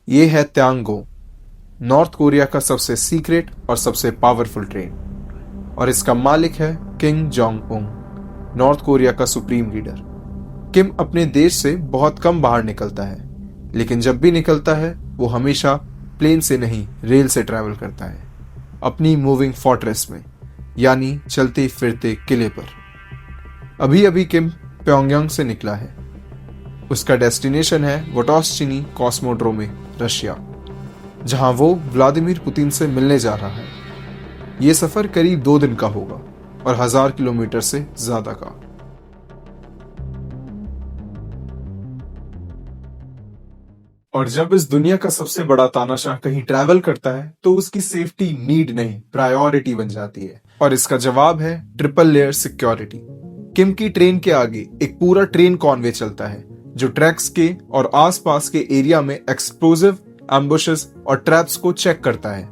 ये है त्यांगो, north Korea का सबसे सीक्रेट और सबसे पावरफुल ट्रेन, और इसका मालिक है Kim Jong Un, north Korea का सुप्रीम लीडर। किम अपने देश से बहुत कम बाहर निकलता है, लेकिन जब भी निकलता है वो हमेशा प्लेन से नहीं रेल से ट्रैवल करता है, अपनी मूविंग फोर्ट्रेस में, यानी चलते फिरते किले पर। अभी अभी किम प्योंगयांग से निकला है। उसका डेस्टिनेशन है वोटोश्चिनी कॉस्मोड्रोम, रशिया, जहां वो व्लादिमीर पुतिन से मिलने जा रहा है। ये सफर करीब 2 दिन का होगा और 1000 किलोमीटर से ज्यादा का। और जब इस दुनिया का सबसे बड़ा तानाशाह कहीं ट्रैवल करता है तो उसकी सेफ्टी नीड नहीं, प्रायोरिटी बन जाती है, और इसका जवाब है ट्रिपल लेयर सिक्योरिटी। किम की ट्रेन के आगे एक पूरा ट्रेन कॉनवे चलता है जो ट्रैक्स के और आसपास के एरिया में एक्सप्लोजिव, एम्बुशेस और ट्रैप्स को चेक करता है।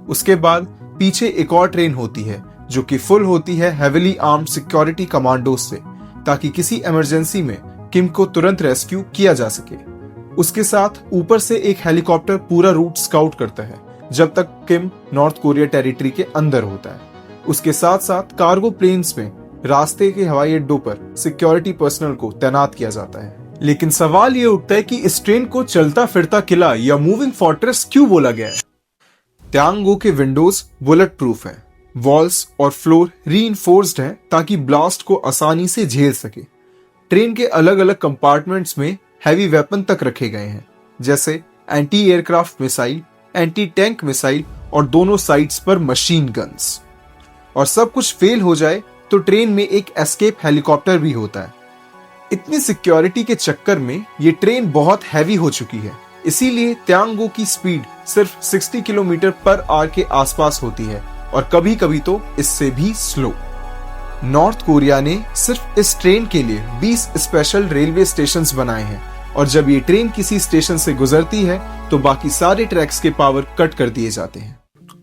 उसके बाद पीछे एक और ट्रेन होती है जो कि फुल होती है हेविली आर्म्ड सिक्योरिटी कमांडोज से, ताकि किसी इमरजेंसी में किम को तुरंत रेस्क्यू किया जा सके। उसके साथ ऊपर से एक हेलीकॉप्टर पूरा रूट स्काउट करता है जब तक किम नॉर्थ कोरिया टेरिटरी के अंदर होता है। उसके साथ साथ कार्गो प्लेन्स में रास्ते के हवाई अड्डों पर सिक्योरिटी पर्सनल को तैनात किया जाता है। लेकिन सवाल ये उठता है कि इस ट्रेन को चलता फिरता किला या मूविंग फोर्ट्रेस क्यों बोला गया है? त्यांगो के विंडोज बुलेट प्रूफ हैं, वॉल्स और फ्लोर रीइंफोर्स्ड हैं ताकि ब्लास्ट को आसानी से झेल सके। ट्रेन के अलग अलग कंपार्टमेंट्स में हैवी वेपन तक रखे गए हैं, जैसे anti aircraft missile, anti tank missile और दोनों साइड्स पर मशीन गन्स। और सब कुछ फेल हो जाए तो ट्रेन में एक एस्केप हेलीकॉप्टर भी होता है। इतनी सिक्योरिटी के चक्कर में ये ट्रेन बहुत हैवी हो चुकी है, इसीलिए त्यांगो की स्पीड सिर्फ 60 किलोमीटर पर आवर के आसपास होती है, और कभी कभी तो इससे भी स्लो। नॉर्थ कोरिया ने सिर्फ इस ट्रेन के लिए 20 स्पेशल रेलवे स्टेशंस बनाए हैं, और जब ये ट्रेन किसी स्टेशन से गुजरती है तो बाकी सारे ट्रैक्स के पावर कट कर दिए जाते हैं।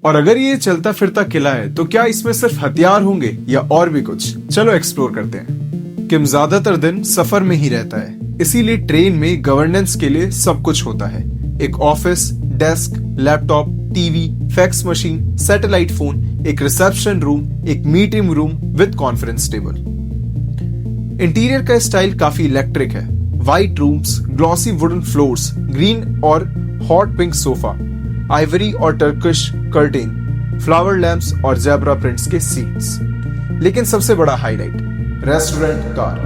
और अगर ये चलता फिरता किला है तो क्या इसमें सिर्फ हथियार होंगे या और भी कुछ? चलो एक्सप्लोर करते हैं। किम ज्यादातर दिन सफर में ही रहता है, इसीलिए ट्रेन में गवर्नेंस के लिए सब कुछ होता है। एक office, desk, laptop, TV, fax machine, satellite phone, एक रिसेप्शन रूम, एक meeting room with conference table. Interior का स्टाइल काफी इलेक्ट्रिक है। White rooms, glossy wooden floors, green और हॉट पिंक सोफा, आइवरी और टर्किश कर्टेन, फ्लावर लैंप्स और zebra prints के seats. लेकिन सबसे बड़ा हाईलाइट रेस्टोरेंट कार,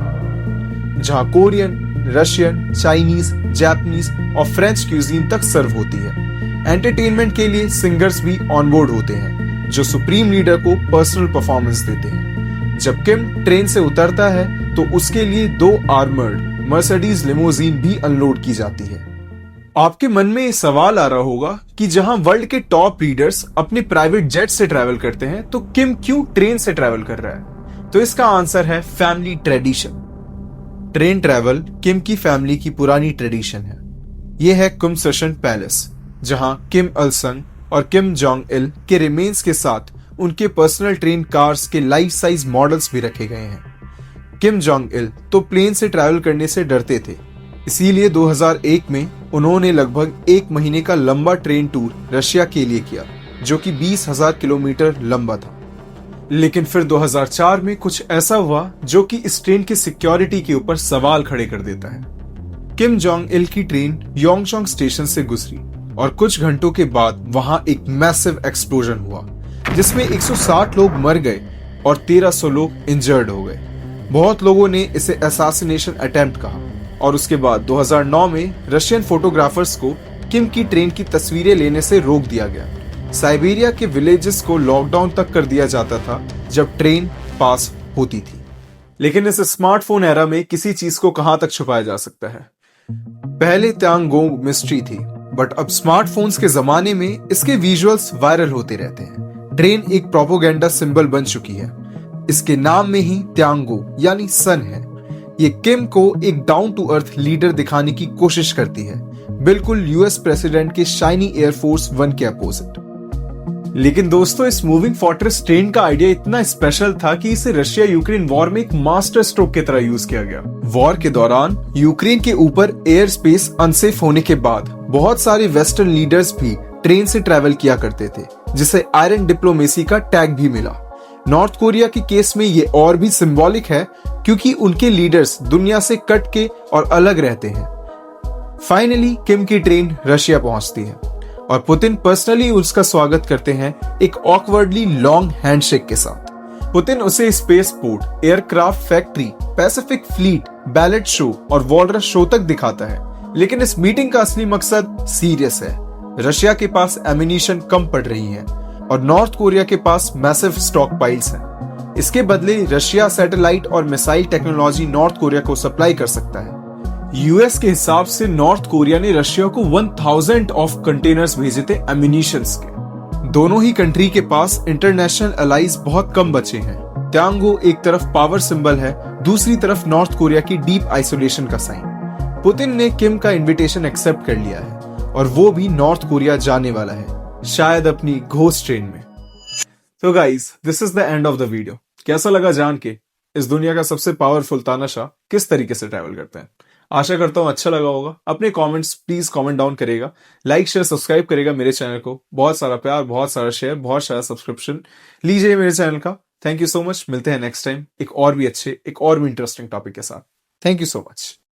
जहां कोरियन, रशियन, चाइनीज, जापानीज और फ्रेंच क्यूजीन तक सर्व होती है। एंटरटेनमेंट के लिए सिंगर्स भी ऑन बोर्ड होते हैं जो सुप्रीम लीडर को पर्सनल परफॉर्मेंस देते हैं। जब किम ट्रेन से उतरता है तो उसके लिए 2 आर्मर्ड मर्सिडीज लिमोजीन भी अनलोड की जाती है। आपके मन में ये सवाल आ रहा होगा कि जहां वर्ल्ड के टॉप लीडर्स अपने प्राइवेट जेट से ट्रैवल करते हैं तो किम क्यों ट्रेन से ट्रैवल कर रहा है? तो इसका आंसर है फैमिली ट्रेडिशन। ट्रेन ट्रैवल किम की फैमिली की पुरानी ट्रेडिशन है। यह है कुमसशन पैलेस, जहां किम अल संग और किम जोंग इल के रिमेन्स के साथ उनके पर्सनल ट्रेन कार्स के लाइफ साइज मॉडल्स भी रखे गए हैं। किम जोंग इल तो प्लेन से ट्रैवल करने से डरते थे, इसीलिए 2001 में उन्होंने लगभग 1 महीने का लंबा ट्रेन टूर रशिया के लिए किया, जो कि 20,000 किलोमीटर लंबा था। लेकिन फिर 2004 में कुछ ऐसा हुआ जो कि इस ट्रेन की सिक्योरिटी के ऊपर सवाल खड़े कर देता है। किम जोंग इल की ट्रेन योंगचोंग स्टेशन से गुजरी और कुछ घंटों के बाद वहां एक मैसिव एक्सप्लोजन हुआ, जिसमें 160 लोग मर गए और 1300 लोग इंजर्ड हो गए। बहुत लोगों ने इसे असैसिनेशन अटेम्प्ट कहा, और उसके बाद 2009 में रशियन फोटोग्राफर्स को किम की ट्रेन की तस्वीरें लेने से रोक दिया गया। साइबेरिया के विलेजेस को लॉकडाउन तक कर दिया जाता था जब ट्रेन पास होती थी। लेकिन इस स्मार्टफोन एरा में किसी चीज को कहां तक छुपाया जा सकता है? पहले त्यांगोंग मिस्ट्री थी, बट अब स्मार्टफोन्स के जमाने में इसके विजुअल्स वायरल होते रहते हैं। ट्रेन एक प्रोपोगेंडा सिंबल बन चुकी है। इसके नाम में ही त्यांगो यानी सन है। ये किम को एक डाउन टू अर्थ लीडर दिखाने की कोशिश करती है, बिल्कुल यूएस प्रेसिडेंट के शाइनी एयरफोर्स 1 के अपोजिट। लेकिन दोस्तों, इस मूविंग फोर्ट्रेस ट्रेन का आइडिया इतना स्पेशल था कि इसे रशिया यूक्रेन वॉर में एक मास्टर स्ट्रोक की तरह यूज किया गया। वॉर के दौरान यूक्रेन के ऊपर एयर स्पेस अनसेफ होने के बाद बहुत सारे वेस्टर्न लीडर्स भी ट्रेन से ट्रैवल किया करते थे, जिसे आयरन डिप्लोमेसी का टैग भी मिला। नॉर्थ कोरिया के केस में ये और भी सिंबॉलिक है, क्योंकि उनके लीडर्स दुनिया से कट के और अलग रहते हैं। फाइनली किम की ट्रेन रशिया पहुंचती है और पुतिन पर्सनली उसका स्वागत करते हैं एक ऑकवर्डली लॉन्ग हैंडशेक के साथ। पुतिन उसे space port, aircraft factory, Pacific fleet, ballot show और वॉलरस शो तक दिखाता है। लेकिन इस मीटिंग का असली मकसद सीरियस है। रशिया के पास एमिनिशन कम पड़ रही है और नॉर्थ कोरिया के पास मैसिव स्टॉक पाइल्स हैं। इसके बदले रशिया सैटेलाइट और मिसाइल टेक्नोलॉजी नॉर्थ कोरिया को सप्लाई कर सकता है। यूएस के हिसाब से नॉर्थ कोरिया ने रशिया को 1000 ऑफ कंटेनर्स भेजे थे एमिनिशंस के। दोनों ही कंट्री के पास इंटरनेशनल अलाइज बहुत कम बचे हैं। त्यांगो एक तरफ पावर सिंबल है, दूसरी तरफ नॉर्थ कोरिया की डीप आइसोलेशन का साइन। पुतिन ने किम का इनविटेशन एक्सेप्ट कर लिया है और वो भी नॉर्थ कोरिया जाने वाला है, शायद अपनी घोस्ट ट्रेन में। तो guys, this is the end of the video. कैसा लगा जान के इस दुनिया का सबसे पावरफुल तानाशाह किस तरीके से ट्रैवल करते हैं? आशा करता हूं अच्छा लगा होगा। अपने कमेंट्स प्लीज कमेंट डाउन करेगा, लाइक शेयर सब्सक्राइब करेगा मेरे चैनल को। बहुत सारा प्यार, बहुत सारा शेयर, बहुत सारा सब्सक्रिप्शन लीजिए मेरे चैनल का। Thank you so much. मिलते हैं नेक्स्ट टाइम एक और भी इंटरेस्टिंग टॉपिक के साथ। Thank you so much.